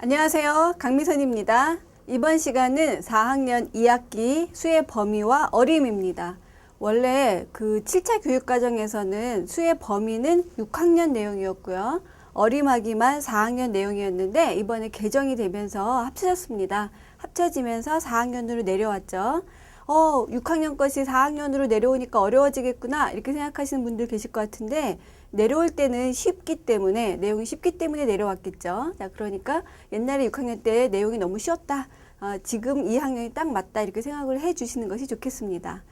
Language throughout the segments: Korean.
안녕하세요. 강미선입니다. 이번 시간은 4학년 2학기 수의 범위와 어림입니다. 원래 그 7차 교육과정에서는 수의 범위는 6학년 내용이었고요. 어림하기만 4학년 내용이었는데 이번에 개정이 되면서 합쳐졌습니다. 합쳐지면서 4학년으로 내려왔죠. 6학년 것이 4학년으로 내려오니까 어려워지겠구나 이렇게 생각하시는 분들 계실 것 같은데 내려올 때는 쉽기 때문에 내용이 쉽기 때문에 내려왔겠죠. 자, 그러니까 옛날에 6학년 때 내용이 너무 쉬웠다. 지금 2학년이 딱 맞다 이렇게 생각을 해 주시는 것이 좋겠습니다.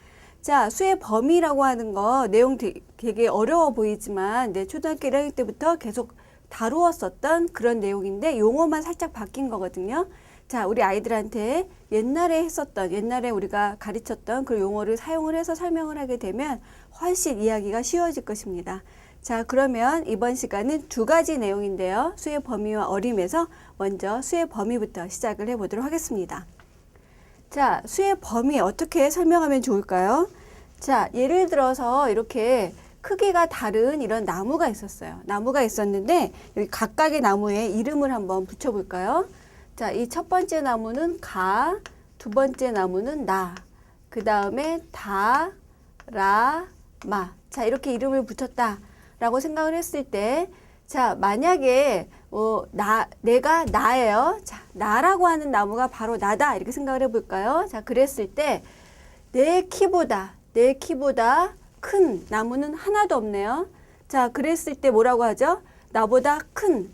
자, 수의 범위라고 하는 거 내용 되게 어려워 보이지만 초등학교 1학년 때부터 계속 다루었었던 그런 내용인데 용어만 살짝 바뀐 거거든요. 자, 우리 아이들한테 옛날에 우리가 가르쳤던 그 용어를 사용을 해서 설명을 하게 되면 훨씬 이야기가 쉬워질 것입니다. 자, 그러면 이번 시간은 두 가지 내용인데요. 수의 범위와 어림에서 먼저 수의 범위부터 시작을 해보도록 하겠습니다. 자, 수의 범위 어떻게 설명하면 좋을까요? 자, 예를 들어서 이렇게 크기가 다른 이런 나무가 있었어요. 나무가 있었는데 여기 각각의 나무에 이름을 한번 붙여볼까요? 자, 이 첫 번째 나무는 가, 두 번째 나무는 나, 그 다음에 다, 라, 마. 자, 이렇게 이름을 붙였다. 라고 생각을 했을 때, 자, 만약에, 내가 나예요. 자, 나라고 하는 나무가 바로 나다. 이렇게 생각을 해볼까요? 자, 그랬을 때, 내 키보다 큰 나무는 하나도 없네요. 자, 그랬을 때 뭐라고 하죠? 나보다 큰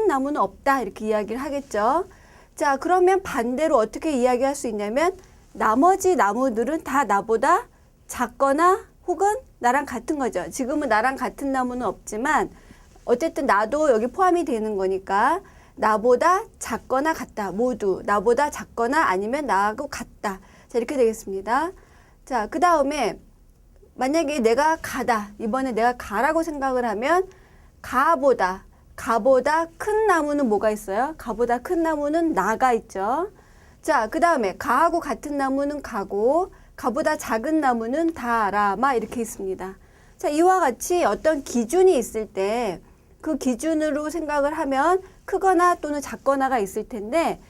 나무는 없다. 이렇게 이야기를 하겠죠. 자, 그러면 반대로 어떻게 이야기할 수 있냐면, 나머지 나무들은 다 나보다 작거나 혹은 나랑 같은 거죠. 지금은 나랑 같은 나무는 없지만 어쨌든 나도 여기 포함이 되는 거니까 나보다 작거나 같다. 모두 나보다 작거나 아니면 나하고 같다. 자, 이렇게 되겠습니다. 자, 그 다음에 만약에 내가 가다. 이번에 내가 가라고 생각을 하면 가보다 큰 나무는 뭐가 있어요? 가보다 큰 나무는 나가 있죠. 자, 그 다음에 가하고 같은 나무는 가고 가보다 작은 나무는 다라마 이렇게 있습니다. 자, 이와 같이 어떤 기준이 있을 때 그 기준으로 생각을 하면 크거나 또는 작거나가 있을 텐데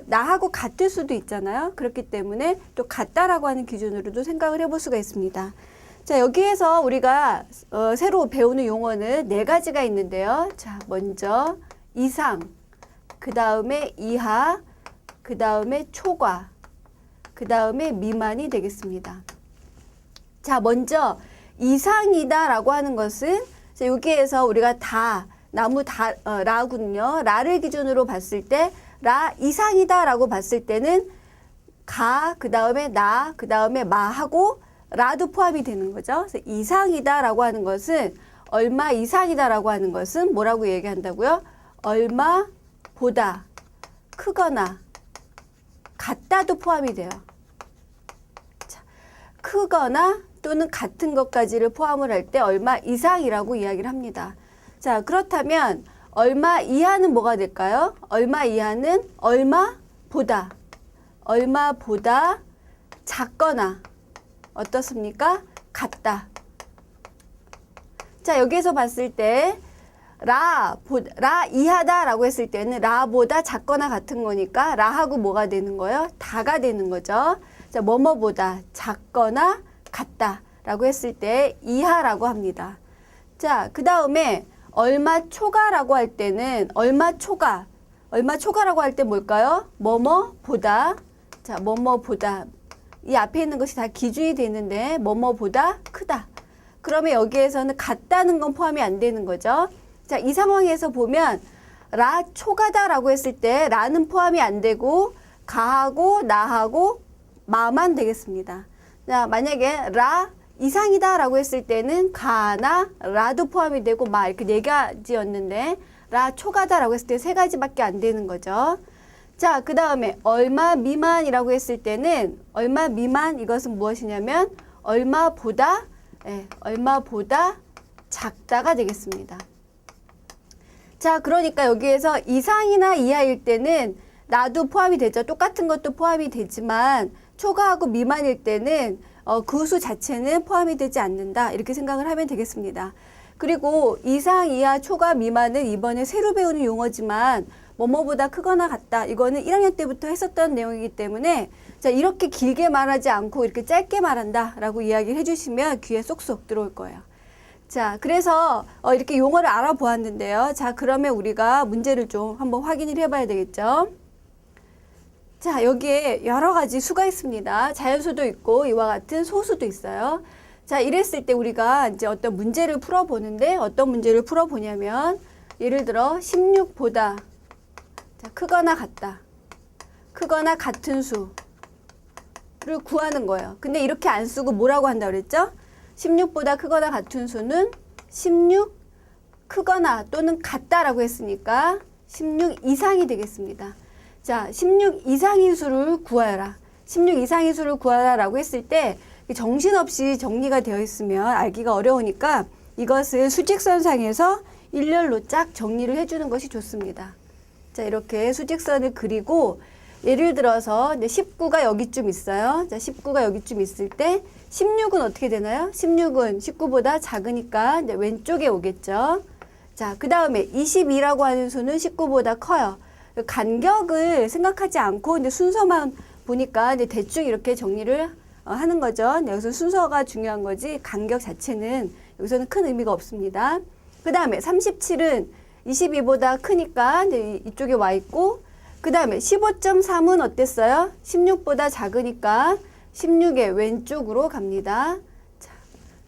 나하고 같을 수도 있잖아요. 그렇기 때문에 또 같다라고 하는 기준으로도 생각을 해볼 수가 있습니다. 자, 여기에서 우리가 새로 배우는 용어는 네 가지가 있는데요. 자, 먼저 이상, 그 다음에 이하, 그 다음에 초과, 그 다음에 미만이 되겠습니다. 자, 먼저 이상이다 라고 하는 것은 자, 여기에서 우리가 나무 라군요. 라를 기준으로 봤을 때 라 이상이다 라고 봤을 때는 가, 그 다음에 나, 그 다음에 마하고 라도 포함이 되는 거죠. 그래서 이상이다 라고 하는 것은 얼마 이상이다 라고 하는 것은 뭐라고 얘기한다고요? 얼마보다 크거나 같다도 포함이 돼요. 자, 크거나 또는 같은 것까지를 포함을 할 때 얼마 이상이라고 이야기를 합니다. 자, 그렇다면 얼마 이하는 뭐가 될까요? 얼마 이하는 얼마보다 작거나 어떻습니까? 같다. 자, 여기에서 봤을 때 라 이하다 라고 했을 때는 라보다 작거나 같은 거니까 라하고 뭐가 되는 거예요? 다가 되는 거죠. 자, 뭐뭐보다 작거나 같다 라고 했을 때 이하라고 합니다. 자, 그 다음에 얼마 초과라고 할 때는 얼마 초과라고 할 때 뭘까요? 뭐뭐보다. 자, 뭐뭐보다. 이 앞에 있는 것이 다 기준이 되는데 뭐뭐보다 크다. 그러면 여기에서는 같다는 건 포함이 안 되는 거죠. 자, 이 상황에서 보면 라 초과다라고 했을 때 라는 포함이 안 되고 가하고 나하고 마만 되겠습니다. 자, 만약에 라 이상이다라고 했을 때는 가나 라도 포함이 되고 마 이렇게 네 가지였는데 라 초과다라고 했을 때 세 가지밖에 안 되는 거죠. 자, 그 다음에 얼마 미만이라고 했을 때는 얼마 미만 이것은 무엇이냐면 얼마보다 작다가 되겠습니다. 자, 그러니까 여기에서 이상이나 이하일 때는 나도 포함이 되죠. 똑같은 것도 포함이 되지만 초과하고 미만일 때는 그 수 자체는 포함이 되지 않는다. 이렇게 생각을 하면 되겠습니다. 그리고 이상, 이하, 초과, 미만은 이번에 새로 배우는 용어지만 뭐뭐보다 크거나 같다. 이거는 1학년 때부터 했었던 내용이기 때문에 자, 이렇게 길게 말하지 않고 이렇게 짧게 말한다 라고 이야기를 해주시면 귀에 쏙쏙 들어올 거예요. 자, 그래서 이렇게 용어를 알아보았는데요. 자, 그러면 우리가 문제를 좀 한번 확인을 해봐야 되겠죠. 자, 여기에 여러 가지 수가 있습니다. 자연수도 있고 이와 같은 소수도 있어요. 자, 이랬을 때 우리가 이제 어떤 문제를 풀어보는데 어떤 문제를 풀어보냐면 예를 들어 16보다 자, 크거나 같다. 크거나 같은 수를 구하는 거예요. 근데 이렇게 안 쓰고 뭐라고 한다고 그랬죠? 16보다 크거나 같은 수는 16 크거나 또는 같다라고 했으니까 16 이상이 되겠습니다. 자, 16 이상인 수를 구하라. 16 이상인 수를 구하라 라고 했을 때 정신없이 정리가 되어 있으면 알기가 어려우니까 이것을 수직선상에서 일렬로 쫙 정리를 해주는 것이 좋습니다. 자, 이렇게 수직선을 그리고 예를 들어서 19가 여기쯤 있어요. 자, 19가 여기쯤 있을 때 16은 어떻게 되나요? 16은 19보다 작으니까 이제 왼쪽에 오겠죠. 자, 그 다음에 22라고 하는 수는 19보다 커요. 간격을 생각하지 않고 이제 순서만 보니까 이제 대충 이렇게 정리를 하는 거죠. 여기서 순서가 중요한 거지 간격 자체는 여기서는 큰 의미가 없습니다. 그 다음에 37은 22보다 크니까 이제 이쪽에 와 있고 그 다음에 15.3은 어땠어요? 16보다 작으니까 16의 왼쪽으로 갑니다.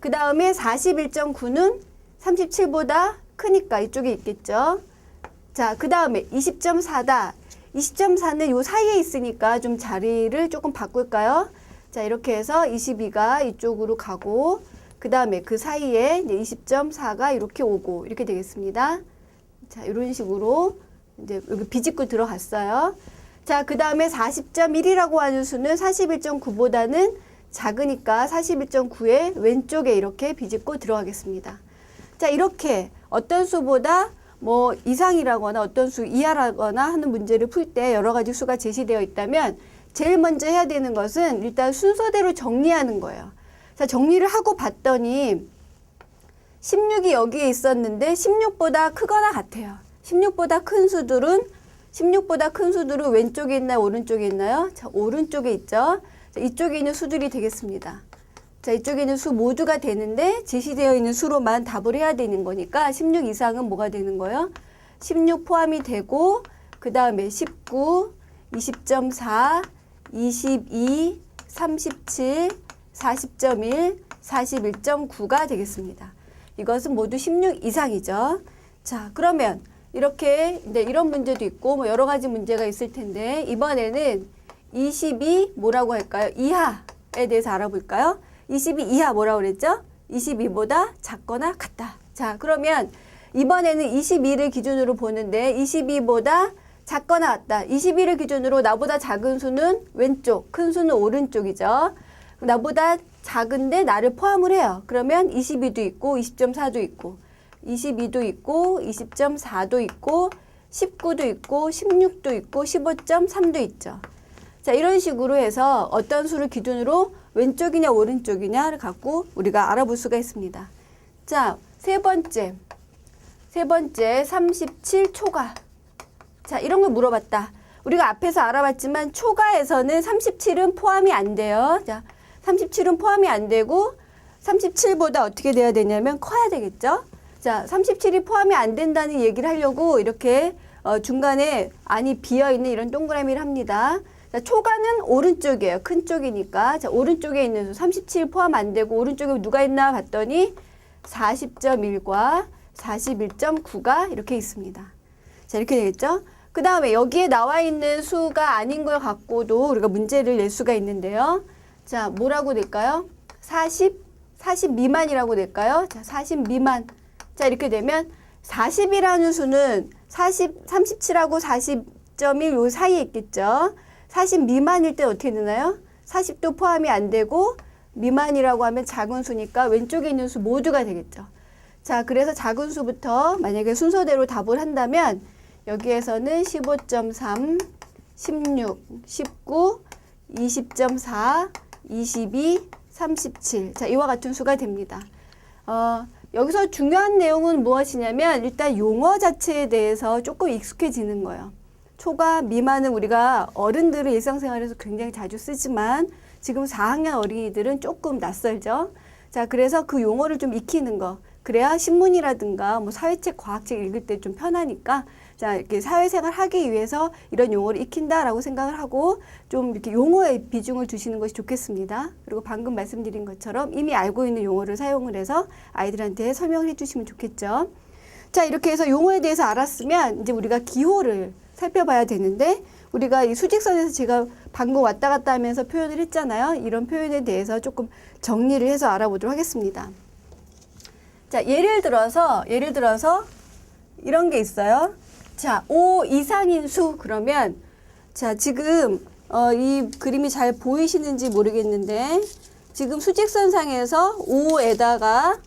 그 다음에 41.9는 37보다 크니까 이쪽에 있겠죠. 자, 그 다음에 20.4다. 20.4는 요 사이에 있으니까 좀 자리를 조금 바꿀까요? 자, 이렇게 해서 22가 이쪽으로 가고 그 다음에 그 사이에 이제 20.4가 이렇게 오고 이렇게 되겠습니다. 자, 이런 식으로 이제 여기 비집고 들어갔어요. 자, 그 다음에 40.1이라고 하는 수는 41.9보다는 작으니까 41.9의 왼쪽에 이렇게 비집고 들어가겠습니다. 자, 이렇게 어떤 수보다 뭐 이상이라거나 어떤 수 이하라거나 하는 문제를 풀 때 여러 가지 수가 제시되어 있다면 제일 먼저 해야 되는 것은 일단 순서대로 정리하는 거예요. 자, 정리를 하고 봤더니 16이 여기에 있었는데 16보다 크거나 같아요. 16보다 큰 수들은 왼쪽에 있나요? 오른쪽에 있나요? 자, 오른쪽에 있죠. 자, 이쪽에 있는 수들이 되겠습니다. 자, 이쪽에 있는 수 모두가 되는데 제시되어 있는 수로만 답을 해야 되는 거니까 16 이상은 뭐가 되는 거예요? 16 포함이 되고 그 다음에 19, 20.4, 22, 37, 40.1, 41.9가 되겠습니다. 이것은 모두 16 이상이죠. 자, 그러면 이렇게 이제 이런 문제도 있고 뭐 여러 가지 문제가 있을 텐데 이번에는 22 뭐라고 할까요? 이하에 대해서 알아볼까요? 22 이하 뭐라고 그랬죠? 22보다 작거나 같다. 자, 그러면 이번에는 22를 기준으로 보는데 22보다 작거나 같다. 22를 기준으로 나보다 작은 수는 왼쪽, 큰 수는 오른쪽이죠. 나보다 작은데 나를 포함을 해요. 그러면 22도 있고 20.4도 있고 22도 있고 20.4도 있고 19도 있고 16도 있고 15.3도 있죠. 자, 이런 식으로 해서 어떤 수를 기준으로 왼쪽이냐 오른쪽이냐를 갖고 우리가 알아볼 수가 있습니다. 자, 세 번째 37 초가. 자, 이런 걸 물어봤다. 우리가 앞에서 알아봤지만 초가에서는 37은 포함이 안 돼요. 자, 37은 포함이 안 되고 37보다 어떻게 돼야 되냐면 커야 되겠죠. 자, 37이 포함이 안 된다는 얘기를 하려고 이렇게 중간에 안이 비어있는 이런 동그라미를 합니다. 자, 초가는 오른쪽이에요. 큰 쪽이니까. 자, 오른쪽에 있는 수 37 포함 안 되고 오른쪽에 누가 있나 봤더니 40.1과 41.9가 이렇게 있습니다. 자, 이렇게 되겠죠. 그 다음에 여기에 나와 있는 수가 아닌 걸 갖고도 우리가 문제를 낼 수가 있는데요. 자, 뭐라고 낼까요? 40 미만이라고 낼까요? 자, 40 미만. 자, 이렇게 되면 40이라는 수는 37하고 40.1 요 사이에 있겠죠. 40 미만일 때 어떻게 되나요? 40도 포함이 안 되고 미만이라고 하면 작은 수니까 왼쪽에 있는 수 모두가 되겠죠. 자, 그래서 작은 수부터 만약에 순서대로 답을 한다면 여기에서는 15.3, 16, 19, 20.4, 22, 37. 자, 이와 같은 수가 됩니다. 여기서 중요한 내용은 무엇이냐면 일단 용어 자체에 대해서 조금 익숙해지는 거예요. 초과 미만은 우리가 어른들은 일상생활에서 굉장히 자주 쓰지만 지금 4학년 어린이들은 조금 낯설죠. 자, 그래서 그 용어를 좀 익히는 거. 그래야 신문이라든가 뭐 사회책, 과학책 읽을 때 좀 편하니까 자, 이렇게 사회생활 하기 위해서 이런 용어를 익힌다라고 생각을 하고 좀 이렇게 용어에 비중을 두시는 것이 좋겠습니다. 그리고 방금 말씀드린 것처럼 이미 알고 있는 용어를 사용을 해서 아이들한테 설명을 해주시면 좋겠죠. 자, 이렇게 해서 용어에 대해서 알았으면 이제 우리가 기호를 살펴봐야 되는데 우리가 이 수직선에서 제가 방금 왔다 갔다 하면서 표현을 했잖아요. 이런 표현에 대해서 조금 정리를 해서 알아보도록 하겠습니다. 자, 예를 들어서 이런 게 있어요. 자, 5 이상인 수 그러면 자, 지금 이 그림이 잘 보이시는지 모르겠는데 지금 수직선상에서 5에다가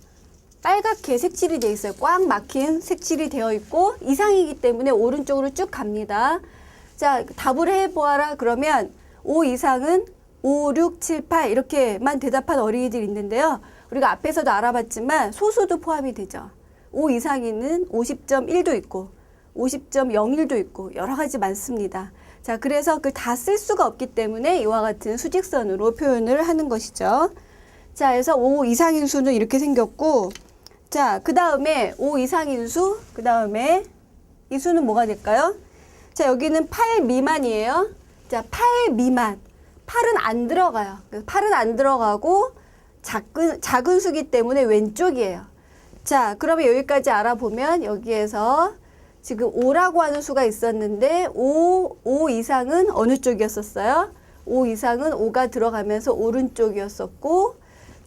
빨갛게 색칠이 되어 있어요. 꽉 막힌 색칠이 되어 있고 이상이기 때문에 오른쪽으로 쭉 갑니다. 자, 답을 해보아라 그러면 5 이상은 5, 6, 7, 8 이렇게만 대답한 어린이들이 있는데요. 우리가 앞에서도 알아봤지만 소수도 포함이 되죠. 5 이상이는 50.1도 있고 50.01도 있고 여러 가지 많습니다. 자, 그래서 그걸 다 쓸 수가 없기 때문에 이와 같은 수직선으로 표현을 하는 것이죠. 자, 그래서 5 이상인 수는 이렇게 생겼고 자, 그 다음에 5 이상인 수, 그 다음에 이 수는 뭐가 될까요? 자, 여기는 8 미만이에요. 자, 8 미만. 8은 안 들어가요. 8은 안 들어가고 작은 수기 때문에 왼쪽이에요. 자, 그러면 여기까지 알아보면 여기에서 지금 5라고 하는 수가 있었는데 5 이상은 어느 쪽이었었어요? 5 이상은 5가 들어가면서 오른쪽이었었고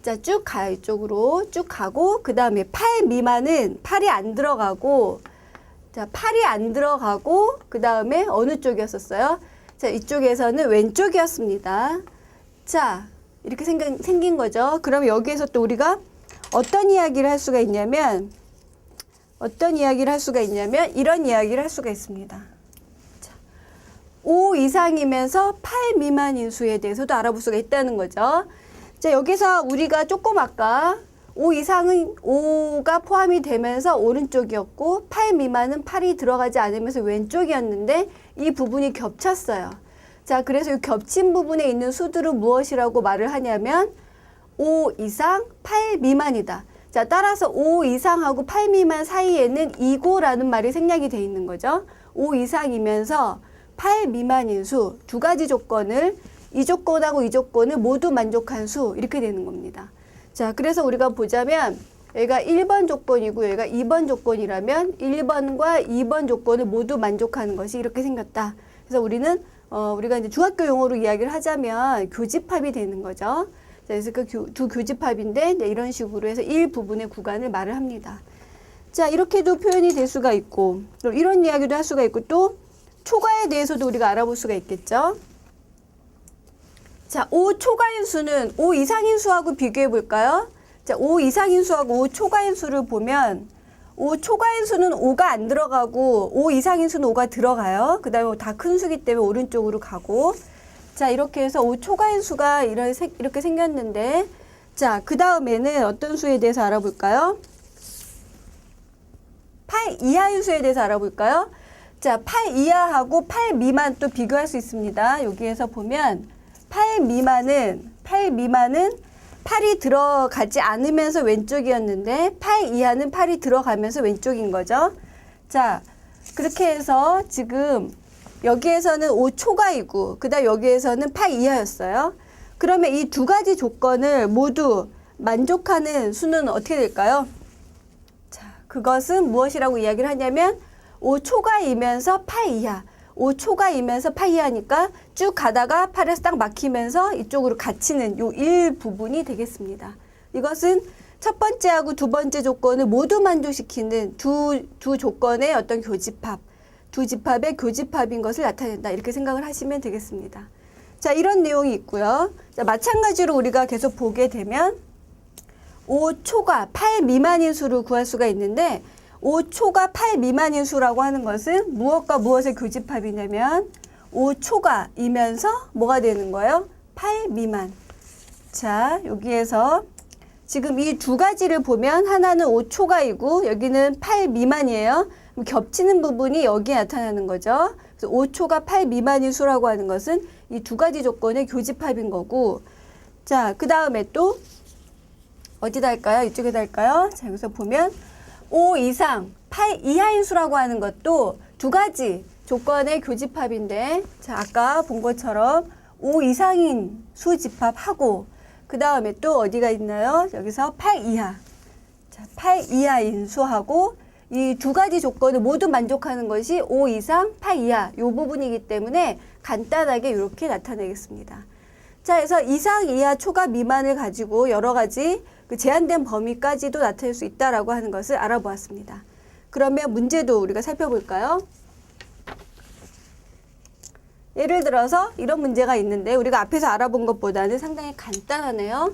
자, 쭉 가요. 이쪽으로 쭉 가고 그 다음에 8 미만은 8이 안 들어가고 자, 8이 안 들어가고 그 다음에 어느 쪽이었었어요? 자, 이쪽에서는 왼쪽이었습니다. 자, 이렇게 생긴 거죠. 그럼 여기에서 또 우리가 어떤 이야기를 할 수가 있냐면 이런 이야기를 할 수가 있습니다. 자, 5 이상이면서 8 미만인 수에 대해서도 알아볼 수가 있다는 거죠. 자, 여기서 우리가 조금 아까 5 이상은 5가 포함이 되면서 오른쪽이었고 8 미만은 8이 들어가지 않으면서 왼쪽이었는데 이 부분이 겹쳤어요. 자, 그래서 이 겹친 부분에 있는 수들은 무엇이라고 말을 하냐면 5 이상 8 미만이다. 자, 따라서 5 이상하고 8 미만 사이에는 이고라는 말이 생략이 돼 있는 거죠. 5 이상이면서 8 미만인 수 두 가지 조건을 이 조건하고 이 조건을 모두 만족한 수 이렇게 되는 겁니다. 자, 그래서 우리가 보자면 여기가 1번 조건이고 여기가 2번 조건이라면 1번과 2번 조건을 모두 만족하는 것이 이렇게 생겼다. 그래서 우리는 우리가 이제 중학교 용어로 이야기를 하자면 교집합이 되는 거죠. 자, 그래서 그 두 교집합인데 이런 식으로 해서 일부분의 구간을 말을 합니다. 자, 이렇게도 표현이 될 수가 있고 또 이런 이야기도 할 수가 있고 또 초과에 대해서도 우리가 알아볼 수가 있겠죠. 자, 5 초과인 수는 5 이상인 수하고 비교해 볼까요? 자, 5 이상인 수하고 5 초과인 수를 보면 5 초과인 수는 5가 안 들어가고 5 이상인 수는 5가 들어가요. 그 다음에 다 큰 수기 때문에 오른쪽으로 가고 자, 이렇게 해서 5 초과인 수가 이렇게 생겼는데 자, 그 다음에는 어떤 수에 대해서 알아볼까요? 8 이하인 수에 대해서 알아볼까요? 자, 8 이하하고 8 미만 또 비교할 수 있습니다. 여기에서 보면 8 미만은 8이 들어가지 않으면서 왼쪽이었는데 8 이하는 8이 들어가면서 왼쪽인 거죠. 자, 그렇게 해서 지금 여기에서는 5 초과이고 그다음 여기에서는 8 이하였어요. 그러면 이 두 가지 조건을 모두 만족하는 수는 어떻게 될까요? 자, 그것은 무엇이라고 이야기를 하냐면 5 초과이면서 8 이하 5 초과이면서 8 이하니까 쭉 가다가 8에서 딱 막히면서 이쪽으로 갇히는 요 일부분이 되겠습니다. 이것은 첫 번째하고 두 번째 조건을 모두 만족시키는 두 조건의 어떤 교집합, 두 집합의 교집합인 것을 나타낸다. 이렇게 생각을 하시면 되겠습니다. 자, 이런 내용이 있고요. 자, 마찬가지로 우리가 계속 보게 되면 5 초과 8 미만인 수를 구할 수가 있는데 5 초과 8 미만인 수라고 하는 것은 무엇과 무엇의 교집합이냐면 5 초과이면서 뭐가 되는 거예요? 8 미만. 자, 여기에서 지금 이 두 가지를 보면 하나는 5 초과이고 여기는 8 미만이에요. 겹치는 부분이 여기에 나타나는 거죠. 그래서 5초가 8 미만인 수라고 하는 것은 이 두 가지 조건의 교집합인 거고, 자, 그 다음에 또 어디다 할까요? 이쪽에다 할까요? 자, 여기서 보면 5 이상 8 이하인 수라고 하는 것도 두 가지 조건의 교집합인데, 자, 아까 본 것처럼 5 이상인 수 집합하고, 그 다음에 또 어디가 있나요? 여기서 8 이하. 자, 8 이하인 수하고 이 두 가지 조건을 모두 만족하는 것이 5 이상 8 이하 이 부분이기 때문에 간단하게 이렇게 나타내겠습니다. 자, 그래서 이상, 이하, 초과, 미만을 가지고 여러 가지 그 제한된 범위까지도 나타낼 수 있다라고 하는 것을 알아보았습니다. 그러면 문제도 우리가 살펴볼까요? 예를 들어서 이런 문제가 있는데 우리가 앞에서 알아본 것보다는 상당히 간단하네요.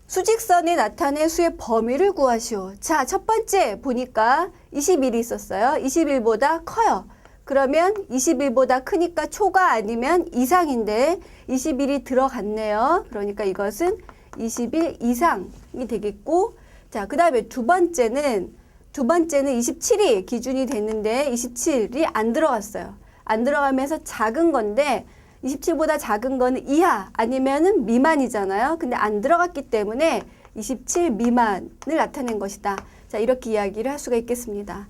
수직선에 나타낸 수의 범위를 구하시오. 자, 첫 번째 보니까 21이 있었어요. 21보다 커요. 그러면 21보다 크니까 초가 아니면 이상인데 21이 들어갔네요. 그러니까 이것은 21 이상이 되겠고, 자, 그 다음에 두 번째는 27이 기준이 됐는데 27이 안 들어갔어요. 안 들어가면서 작은 건데 27보다 작은 거는 이하 아니면은 미만이잖아요. 근데 안 들어갔기 때문에 27 미만을 나타낸 것이다. 자, 이렇게 이야기를 할 수가 있겠습니다.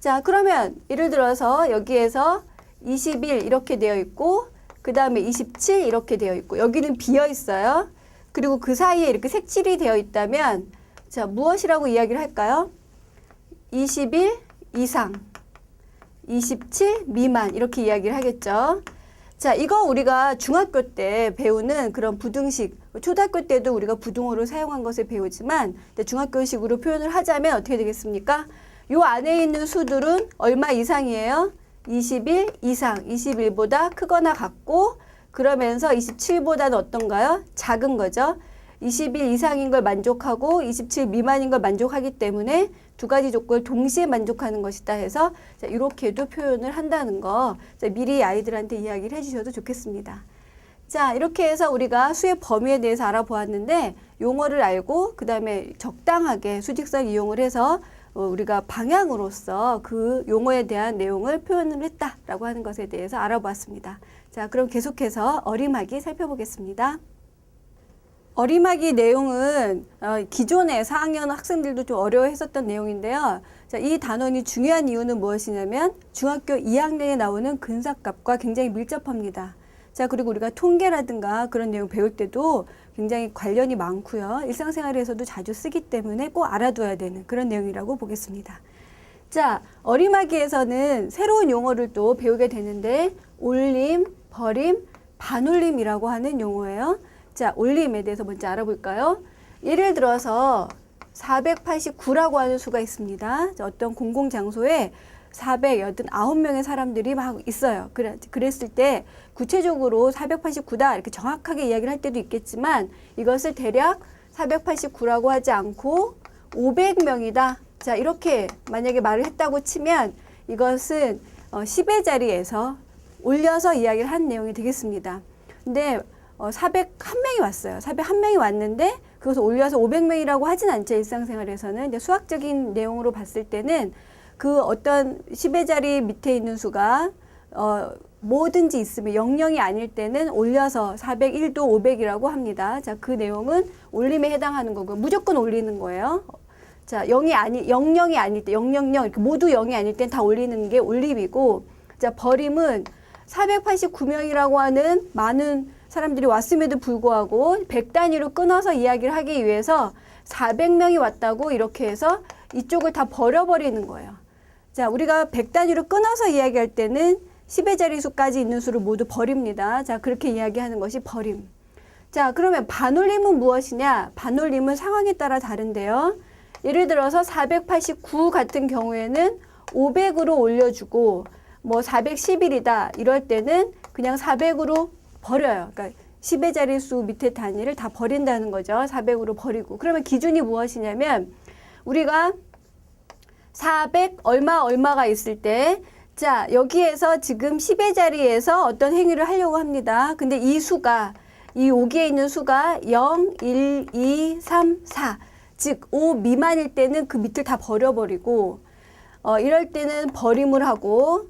자, 그러면 예를 들어서 여기에서 21 이렇게 되어 있고, 그 다음에 27 이렇게 되어 있고, 여기는 비어 있어요. 그리고 그 사이에 이렇게 색칠이 되어 있다면, 자, 무엇이라고 이야기를 할까요? 21 이상, 27 미만 이렇게 이야기를 하겠죠. 자, 이거 우리가 중학교 때 배우는 그런 부등식, 초등학교 때도 우리가 부등호를 사용한 것을 배우지만 중학교식으로 표현을 하자면 어떻게 되겠습니까? 요 안에 있는 수들은 얼마 이상이에요? 21 이상, 21보다 크거나 같고, 그러면서 27보다는 어떤가요? 작은 거죠. 21 이상인 걸 만족하고 27 미만인 걸 만족하기 때문에 두 가지 조건을 동시에 만족하는 것이다 해서 자, 이렇게도 표현을 한다는 거 자, 미리 아이들한테 이야기를 해주셔도 좋겠습니다. 자, 이렇게 해서 우리가 수의 범위에 대해서 알아보았는데 용어를 알고 그 다음에 적당하게 수직선 이용을 해서 우리가 방향으로서 그 용어에 대한 내용을 표현을 했다라고 하는 것에 대해서 알아보았습니다. 자, 그럼 계속해서 어림하기 살펴보겠습니다. 어림하기 내용은 기존의 4학년 학생들도 좀 어려워했었던 내용인데요. 자, 이 단원이 중요한 이유는 무엇이냐면 중학교 2학년에 나오는 근사값과 굉장히 밀접합니다. 자, 그리고 우리가 통계라든가 그런 내용 배울 때도 굉장히 관련이 많고요. 일상생활에서도 자주 쓰기 때문에 꼭 알아둬야 되는 그런 내용이라고 보겠습니다. 자, 어림하기에서는 새로운 용어를 또 배우게 되는데 올림, 버림, 반올림이라고 하는 용어예요. 자, 올림에 대해서 먼저 알아볼까요? 예를 들어서 489라고 하는 수가 있습니다. 자, 어떤 공공장소에 489명의 사람들이 막 있어요. 그랬을 때 구체적으로 489다 이렇게 정확하게 이야기를 할 때도 있겠지만 이것을 대략 489라고 하지 않고 500명이다. 자, 이렇게 만약에 말을 했다고 치면 이것은 10의 자리에서 올려서 이야기를 한 내용이 되겠습니다. 근데 401명이 왔어요. 401명이 왔는데 그것을 올려서 500명이라고 하진 않죠. 일상생활에서는. 근데 수학적인 내용으로 봤을 때는 그 어떤 10의 자리 밑에 있는 수가 뭐든지 있으면 00이 아닐 때는 올려서 401도 500이라고 합니다. 자, 그 내용은 올림에 해당하는 거고 무조건 올리는 거예요. 자, 00이 아닐 때 000 이렇게 모두 0이 아닐 땐 다 올리는 게 올림이고, 자, 버림은 489명이라고 하는 많은 사람들이 왔음에도 불구하고 100단위로 끊어서 이야기를 하기 위해서 400명이 왔다고 이렇게 해서 이쪽을 다 버려버리는 거예요. 자, 우리가 100단위로 끊어서 이야기할 때는 10의 자리수까지 있는 수를 모두 버립니다. 자, 그렇게 이야기하는 것이 버림. 자, 그러면 반올림은 무엇이냐? 반올림은 상황에 따라 다른데요. 예를 들어서 489 같은 경우에는 500으로 올려주고 뭐 411이다 이럴 때는 그냥 400으로 버려요. 그러니까 10의 자리수 밑에 단위를 다 버린다는 거죠. 400으로 버리고. 그러면 기준이 무엇이냐면 우리가 400 얼마가 있을 때 자, 여기에서 지금 10의 자리에서 어떤 행위를 하려고 합니다. 근데 이 수가 이 여기에 있는 수가 0, 1, 2, 3, 4 즉 5 미만일 때는 그 밑을 다 버려버리고 이럴 때는 버림을 하고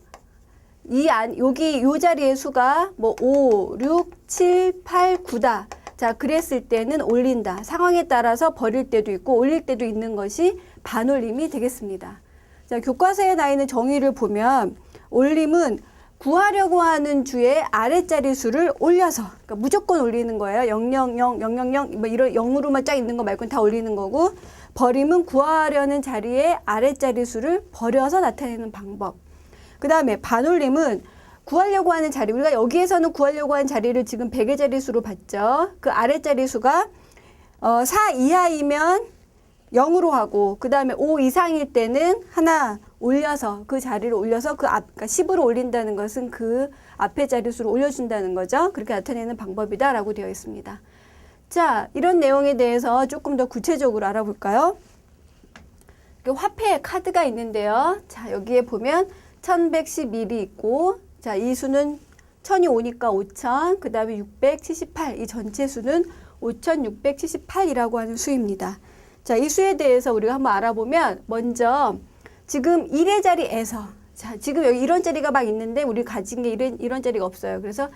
여기 요 자리의 수가 뭐 5, 6, 7, 8, 9다. 자, 그랬을 때는 올린다. 상황에 따라서 버릴 때도 있고 올릴 때도 있는 것이 반올림이 되겠습니다. 자, 교과서에 나 있는 정의를 보면 올림은 구하려고 하는 주의 아랫자리 수를 올려서, 그러니까 무조건 올리는 거예요. 000, 000, 뭐 이런 0으로만 쫙 있는 거 말고는 다 올리는 거고, 버림은 구하려는 자리의 아랫자리 수를 버려서 나타내는 방법. 그 다음에 반올림은 구하려고 하는 자리, 우리가 여기에서는 구하려고 하는 자리를 지금 100의 자리수로 봤죠. 그 아랫자리 수가 4 이하이면 0으로 하고, 그 다음에 5 이상일 때는 하나 올려서, 그 자리를 올려서 그러니까 10으로 올린다는 것은 그 앞에 자리수를 올려준다는 거죠. 그렇게 나타내는 방법이다라고 되어 있습니다. 자, 이런 내용에 대해서 조금 더 구체적으로 알아볼까요? 화폐 카드가 있는데요. 자, 여기에 보면 1111이 있고, 자, 이 수는 1000이 오니까 5000, 그 다음에 678, 이 전체 수는 5678이라고 하는 수입니다. 자, 이 수에 대해서 우리가 한번 알아보면, 먼저 지금 1의 자리에서, 자, 지금 여기 이런 자리가 막 있는데 우리 가진 게 이런 자리가 없어요. 그래서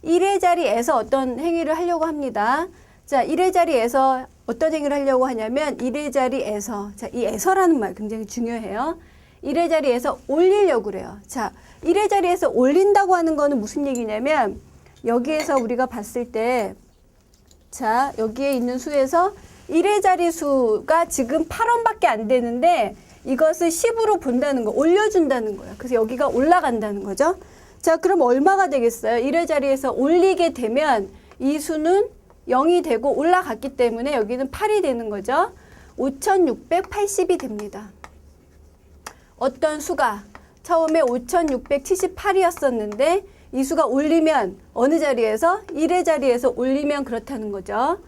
1의 자리에서 어떤 행위를 하려고 합니다. 자, 1의 자리에서 어떤 행위를 하려고 하냐면 1의 자리에서, 자, 이 에서라는 말 굉장히 중요해요. 1의 자리에서 올리려고 그래요. 자, 1의 자리에서 올린다고 하는 거는 무슨 얘기냐면, 여기에서 우리가 봤을 때, 자, 여기에 있는 수에서 1의 자리 수가 지금 8원밖에 안 되는데 이것을 10으로 본다는 거, 올려준다는 거예요. 그래서 여기가 올라간다는 거죠. 자, 그럼 얼마가 되겠어요? 1의 자리에서 올리게 되면 이 수는 0이 되고 올라갔기 때문에 여기는 8이 되는 거죠. 5680이 됩니다. 어떤 수가 처음에 5678이었었는데 이 수가 올리면 어느 자리에서? 1의 자리에서 올리면 그렇다는 거죠.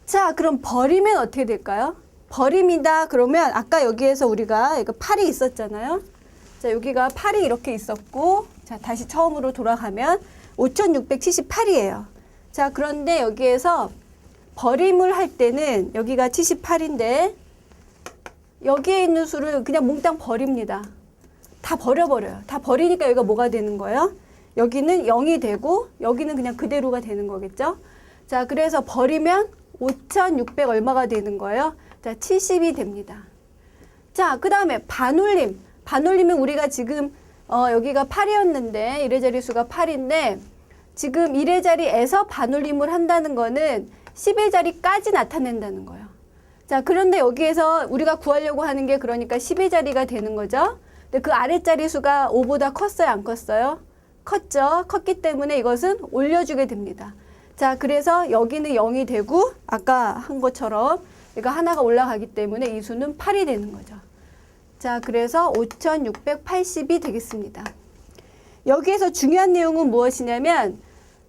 자, 그럼 버리면 어떻게 될까요? 버림이다 그러면 아까 여기에서 우리가 이거 8이 있었잖아요. 자, 여기가 8이 이렇게 있었고, 자, 다시 처음으로 돌아가면 5678이에요. 자, 그런데 여기에서 버림을 할 때는 여기가 78인데 여기에 있는 수를 그냥 몽땅 버립니다. 다 버려버려요. 다 버리니까 여기가 뭐가 되는 거예요? 여기는 0이 되고 여기는 그냥 그대로가 되는 거겠죠? 자, 그래서 버리면 5600 얼마가 되는 거예요? 자, 70이 됩니다. 자, 그 다음에 반올림. 반올림은 우리가 지금 여기가 8이었는데 1의 자리수가 8인데 지금 1의 자리에서 반올림을 한다는 거는 10의 자리까지 나타낸다는 거예요. 자, 그런데 여기에서 우리가 구하려고 하는 게 그러니까 10의 자리가 되는 거죠. 근데 그 아랫자리 수가 5보다 컸어요, 안 컸어요? 컸죠. 컸기 때문에 이것은 올려주게 됩니다. 자, 그래서 여기는 0이 되고 아까 한 것처럼 이거 하나가 올라가기 때문에 이 수는 8이 되는 거죠. 자, 그래서 5680이 되겠습니다. 여기에서 중요한 내용은 무엇이냐면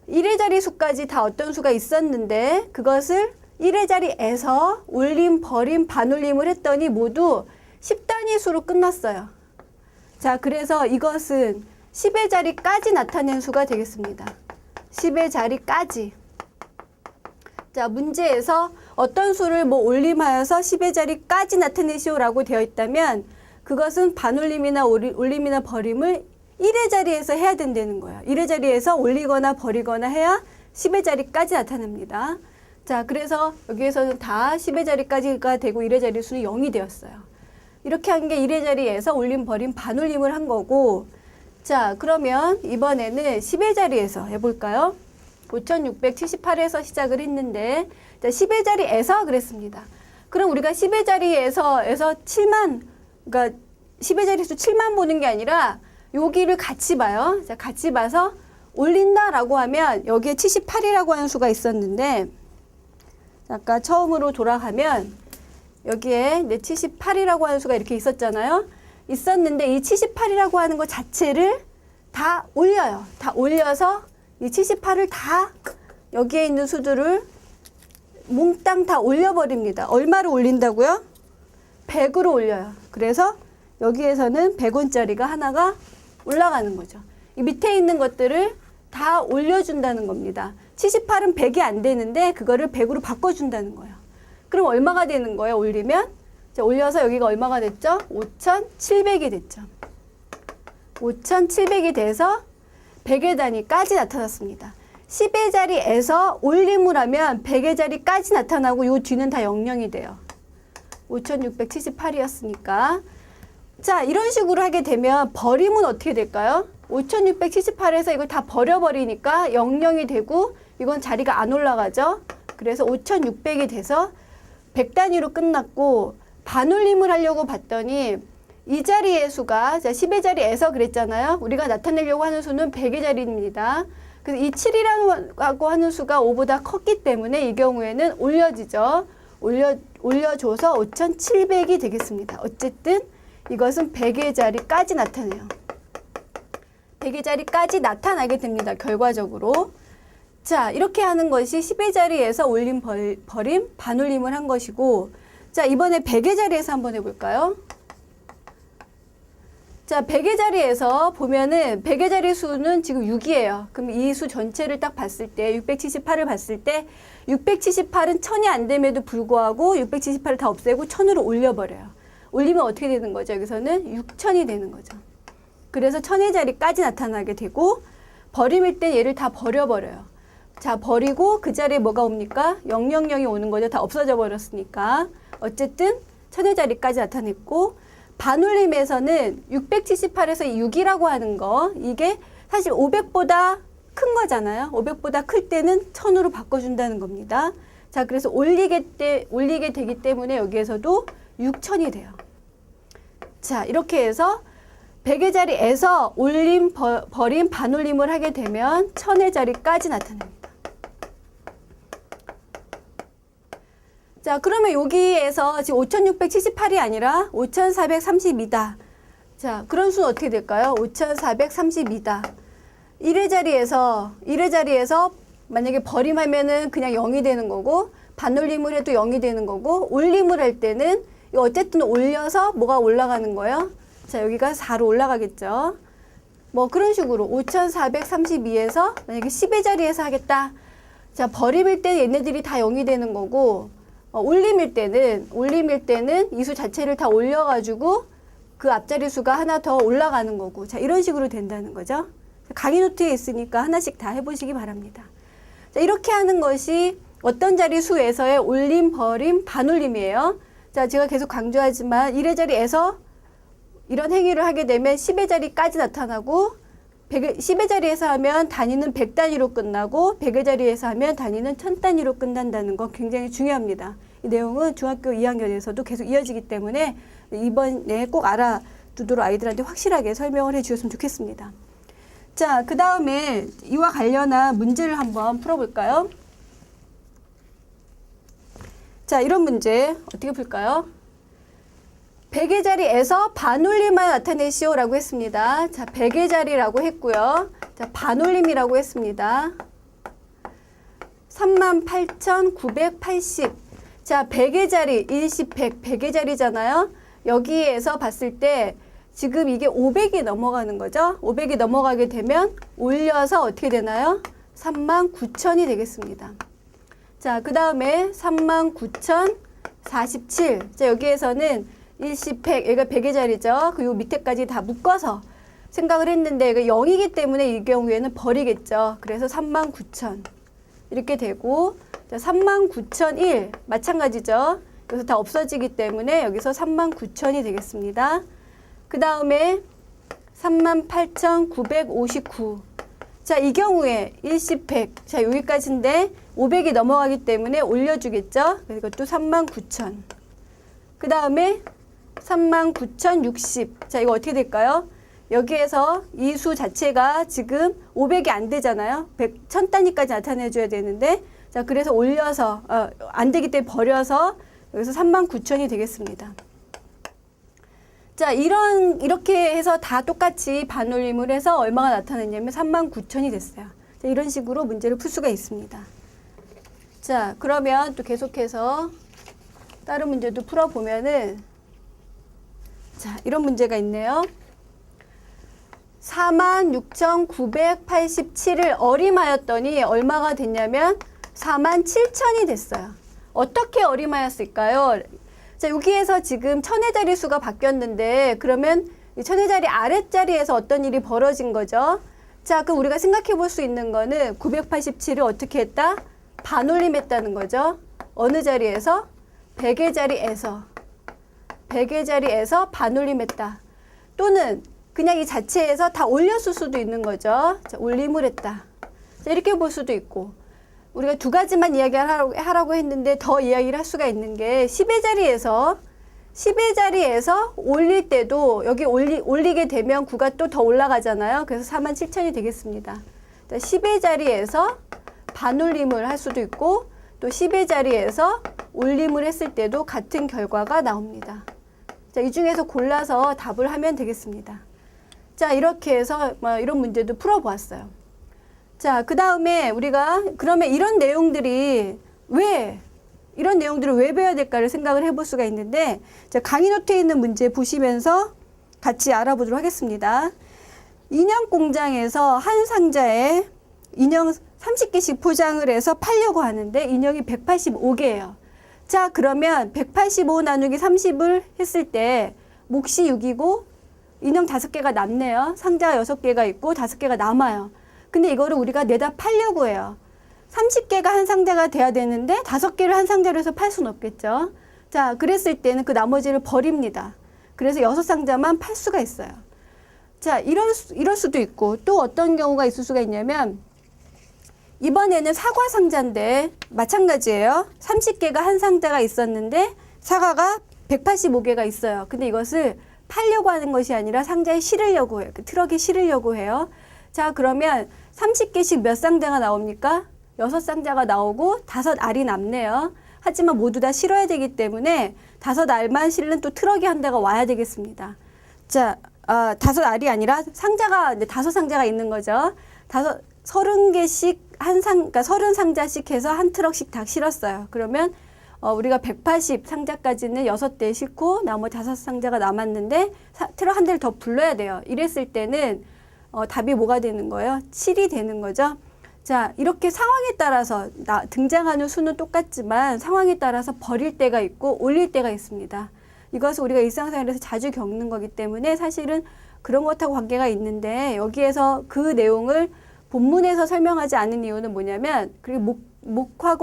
1의 자리 수까지 다 어떤 수가 있었는데 그것을 1의 자리에서 올림, 버림, 반올림을 했더니 모두 10단위 수로 끝났어요. 자, 그래서 이것은 10의 자리까지 나타낸 수가 되겠습니다. 10의 자리까지. 자, 문제에서 어떤 수를 뭐 올림하여서 10의 자리까지 나타내시오라고 되어 있다면 그것은 반올림이나 올림이나 버림을 1의 자리에서 해야 된다는 거예요. 1의 자리에서 올리거나 버리거나 해야 10의 자리까지 나타납니다. 자, 그래서 여기에서는 다 10의 자리까지가 되고 1의 자리 수는 0이 되었어요. 이렇게 한 게 1의 자리에서 올림, 버림, 반올림을 한 거고, 자, 그러면 이번에는 10의 자리에서 해볼까요? 5678에서 시작을 했는데, 자, 10의 자리에서 그랬습니다. 그럼 우리가 10의 자리에서 7만, 그러니까 10의 자리수 7만 보는 게 아니라 여기를 같이 봐요. 자, 같이 봐서 올린다라고 하면 여기에 78이라고 하는 수가 있었는데, 아까 처음으로 돌아가면 여기에 78이라고 하는 수가 이렇게 있었잖아요. 있었는데 이 78이라고 하는 것 자체를 다 올려요. 다 올려서 이 78을 다 여기에 있는 수들을 몽땅 다 올려버립니다. 얼마로 올린다고요? 100으로 올려요. 그래서 여기에서는 100원짜리가 하나가 올라가는 거죠. 이 밑에 있는 것들을 다 올려준다는 겁니다. 78은 100이 안 되는데 그거를 100으로 바꿔준다는 거예요. 그럼 얼마가 되는 거예요? 올리면? 자, 올려서 여기가 얼마가 됐죠? 5700이 됐죠. 5,700이 돼서 100의 단위까지 나타났습니다. 10의 자리에서 올림을 하면 100의 자리까지 나타나고 요 뒤는 다 00이 돼요. 5,678이었으니까. 자, 이런 식으로 하게 되면 버림은 어떻게 될까요? 5,678에서 이걸 다 버려버리니까 00이 되고 이건 자리가 안 올라가죠. 그래서 5,600이 돼서 100단위로 끝났고 반올림을 하려고 봤더니 이 자리의 수가, 자, 10의 자리에서 그랬잖아요. 우리가 나타내려고 하는 수는 100의 자리입니다. 그래서 이 7이라고 하는 수가 5보다 컸기 때문에 이 경우에는 올려지죠. 올려줘서 5,700이 되겠습니다. 어쨌든 이것은 100의 자리까지 나타내요. 100의 자리까지 나타나게 됩니다. 결과적으로. 자, 이렇게 하는 것이 10의 자리에서 올림, 버림, 반올림을 한 것이고, 자, 이번에 100의 자리에서 한번 해볼까요? 자, 100의 자리에서 보면은 100의 자리 수는 지금 6이에요. 그럼 이 수 전체를 딱 봤을 때 678을 봤을 때 678은 1000이 안 됨에도 불구하고 678을 다 없애고 1000으로 올려버려요. 올리면 어떻게 되는 거죠? 여기서는 6000이 되는 거죠. 그래서 1000의 자리까지 나타나게 되고 버림일 때 얘를 다 버려버려요. 자, 버리고 그 자리에 뭐가 옵니까? 000이 오는 거죠. 다 없어져 버렸으니까. 어쨌든 1000의 자리까지 나타냈고 반올림에서는 678에서 6이라고 하는 거, 이게 사실 500보다 큰 거잖아요. 500보다 클 때는 1000으로 바꿔준다는 겁니다. 자, 그래서 올리게 되기 때문에 여기에서도 6000이 돼요. 자, 이렇게 해서 100의 자리에서 올림, 버림, 반올림을 하게 되면 1000의 자리까지 나타납니다. 자, 그러면 여기에서 지금 5,678이 아니라 5,432다. 자, 그런 수는 어떻게 될까요? 5,432다. 1의 자리에서 만약에 버림하면은 그냥 0이 되는 거고, 반올림을 해도 0이 되는 거고, 올림을 할 때는 어쨌든 올려서 뭐가 올라가는 거예요? 자, 여기가 4로 올라가겠죠. 뭐 그런 식으로 5,432에서 만약에 10의 자리에서 하겠다. 자, 버림일 때 얘네들이 다 0이 되는 거고, 올림일 때는 이 수 자체를 다 올려가지고 그 앞자리 수가 하나 더 올라가는 거고, 자, 이런 식으로 된다는 거죠. 강의 노트에 있으니까 하나씩 다 해보시기 바랍니다. 자, 이렇게 하는 것이 어떤 자리 수에서의 올림, 버림, 반올림이에요. 자, 제가 계속 강조하지만 1의 자리에서 이런 행위를 하게 되면 10의 자리까지 나타나고 10의 자리에서 하면 단위는 100단위로 끝나고 100의 자리에서 하면 단위는 1000단위로 끝난다는 거 굉장히 중요합니다. 이 내용은 중학교 2학년에서도 계속 이어지기 때문에 이번에 꼭 알아두도록 아이들한테 확실하게 설명을 해주셨으면 좋겠습니다. 자, 그 다음에 이와 관련한 문제를 한번 풀어볼까요? 자, 이런 문제 어떻게 풀까요? 100의 자리에서 반올림만 나타내시오라고 했습니다. 자, 100의 자리라고 했고요. 자, 반올림이라고 했습니다. 38,980. 자, 100의 자리, 일시 100, 100의 자리잖아요. 여기에서 봤을 때 지금 이게 500이 넘어가는 거죠. 500이 넘어가게 되면 올려서 어떻게 되나요? 39,000이 되겠습니다. 자, 그 다음에 39,047. 자, 여기에서는 일시 100, 얘가 100의 자리죠. 그 요 밑에까지 다 묶어서 생각을 했는데 이거 0이기 때문에 이 경우에는 버리겠죠. 그래서 39,000 이렇게 되고, 자, 39,001 마찬가지죠. 그래서 다 없어지기 때문에 여기서 39,000이 되겠습니다. 그 다음에 38,959. 자, 이 경우에 일시 100. 자, 여기까지인데 500이 넘어가기 때문에 올려주겠죠. 이것도 39,000. 그 다음에 39,060. 자, 이거 어떻게 될까요? 여기에서 이 수 자체가 지금 500이 안 되잖아요. 1000단위까지 나타내줘야 되는데, 자, 그래서 올려서, 안 되기 때문에 버려서 여기서 39,000이 되겠습니다. 자, 이렇게 해서 다 똑같이 반올림을 해서 얼마가 나타났냐면 39,000이 됐어요. 자, 이런 식으로 문제를 풀 수가 있습니다. 자, 그러면 또 계속해서 다른 문제도 풀어보면은, 자, 이런 문제가 있네요. 46,987을 어림하였더니 얼마가 됐냐면 47,000이 됐어요. 어떻게 어림하였을까요? 자, 여기에서 지금 1000의 자리 수가 바뀌었는데, 그러면 이 천의 자리 아랫자리에서 어떤 일이 벌어진 거죠. 자, 그럼 우리가 생각해 볼 수 있는 거는 987을 어떻게 했다? 반올림했다는 거죠. 어느 자리에서? 100의 자리에서. 100의 자리에서 반올림했다. 또는 그냥 이 자체에서 다 올렸을 수도 있는 거죠. 자, 올림을 했다. 자, 이렇게 볼 수도 있고. 우리가 두 가지만 이야기를 하라고 했는데 더 이야기를 할 수가 있는 게 10의 자리에서 올릴 때도 여기 올리게 되면 9가 또 더 올라가잖아요. 그래서 47,000이 되겠습니다. 자, 10의 자리에서 반올림을 할 수도 있고 또 10의 자리에서 올림을 했을 때도 같은 결과가 나옵니다. 자, 이 중에서 골라서 답을 하면 되겠습니다. 자, 이렇게 해서 이런 문제도 풀어보았어요. 자, 그 다음에 우리가 그러면 이런 내용들을 왜 배워야 될까를 생각을 해볼 수가 있는데, 자, 강의 노트에 있는 문제 보시면서 같이 알아보도록 하겠습니다. 인형 공장에서 한 상자에 인형 30개씩 포장을 해서 팔려고 하는데 인형이 185개예요. 자, 그러면 185 나누기 30을 했을 때 몫이 6이고 인형 5개가 남네요. 상자가 6개가 있고 5개가 남아요. 근데 이거를 우리가 내다 팔려고 해요. 30개가 한 상자가 돼야 되는데 5개를 한 상자로 해서 팔 수는 없겠죠. 자, 그랬을 때는 그 나머지를 버립니다. 그래서 6상자만 팔 수가 있어요. 자, 이럴 수도 있고 또 어떤 경우가 있을 수가 있냐면 이번에는 사과 상자인데 마찬가지예요. 30개가 한 상자가 있었는데 사과가 185개가 있어요. 근데 이것을 팔려고 하는 것이 아니라 상자에 실으려고 해요. 그 트럭에 실으려고 해요. 자, 그러면 30개씩 몇 상자가 나옵니까? 6상자가 나오고 5알이 남네요. 하지만 모두 다 실어야 되기 때문에 5알만 실는 또 트럭이 한 대가 와야 되겠습니다. 자, 5알이 아니라 상자가 5상자가 있는 거죠. 30개씩 그러니까 30상자씩 해서 한 트럭씩 다 실었어요. 그러면 우리가 180상자까지는 6대 싣고 나머지 5상자가 남았는데 트럭 한 대를 더 불러야 돼요. 이랬을 때는 답이 뭐가 되는 거예요? 7이 되는 거죠. 자, 이렇게 상황에 따라서 등장하는 수는 똑같지만 상황에 따라서 버릴 때가 있고 올릴 때가 있습니다. 이것은 우리가 일상생활에서 자주 겪는 거기 때문에 사실은 그런 것하고 관계가 있는데 여기에서 그 내용을 본문에서 설명하지 않은 이유는 뭐냐면 그리고 목과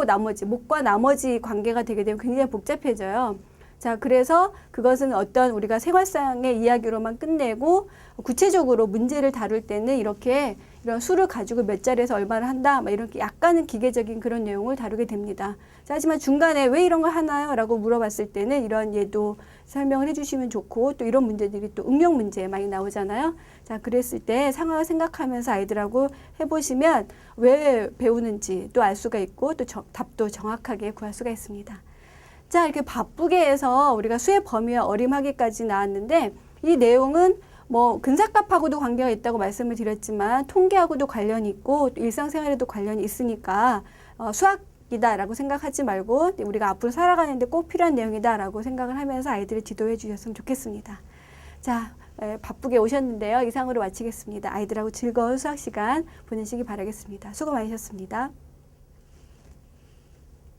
나머지 관계가 되게 되면 굉장히 복잡해져요. 자, 그래서 그것은 어떤 우리가 생활상의 이야기로만 끝내고 구체적으로 문제를 다룰 때는 이런 수를 가지고 몇 자리에서 얼마를 한다, 이렇게 약간은 기계적인 그런 내용을 다루게 됩니다. 자, 하지만 중간에 왜 이런 걸 하나요? 라고 물어봤을 때는 이런 예도 설명을 해주시면 좋고 또 이런 문제들이 또 응용 문제 많이 나오잖아요. 자, 그랬을 때 상황을 생각하면서 아이들하고 해보시면 왜 배우는지 또 알 수가 있고 또 답도 정확하게 구할 수가 있습니다. 자, 이렇게 바쁘게 해서 우리가 수의 범위와 어림하기까지 나왔는데 이 내용은 근사값하고도 관계가 있다고 말씀을 드렸지만 통계하고도 관련이 있고 또 일상생활에도 관련이 있으니까 수학이다라고 생각하지 말고 우리가 앞으로 살아가는데 꼭 필요한 내용이다라고 생각을 하면서 아이들을 지도해 주셨으면 좋겠습니다. 자, 바쁘게 오셨는데요. 이상으로 마치겠습니다. 아이들하고 즐거운 수학 시간 보내시기 바라겠습니다. 수고 많으셨습니다.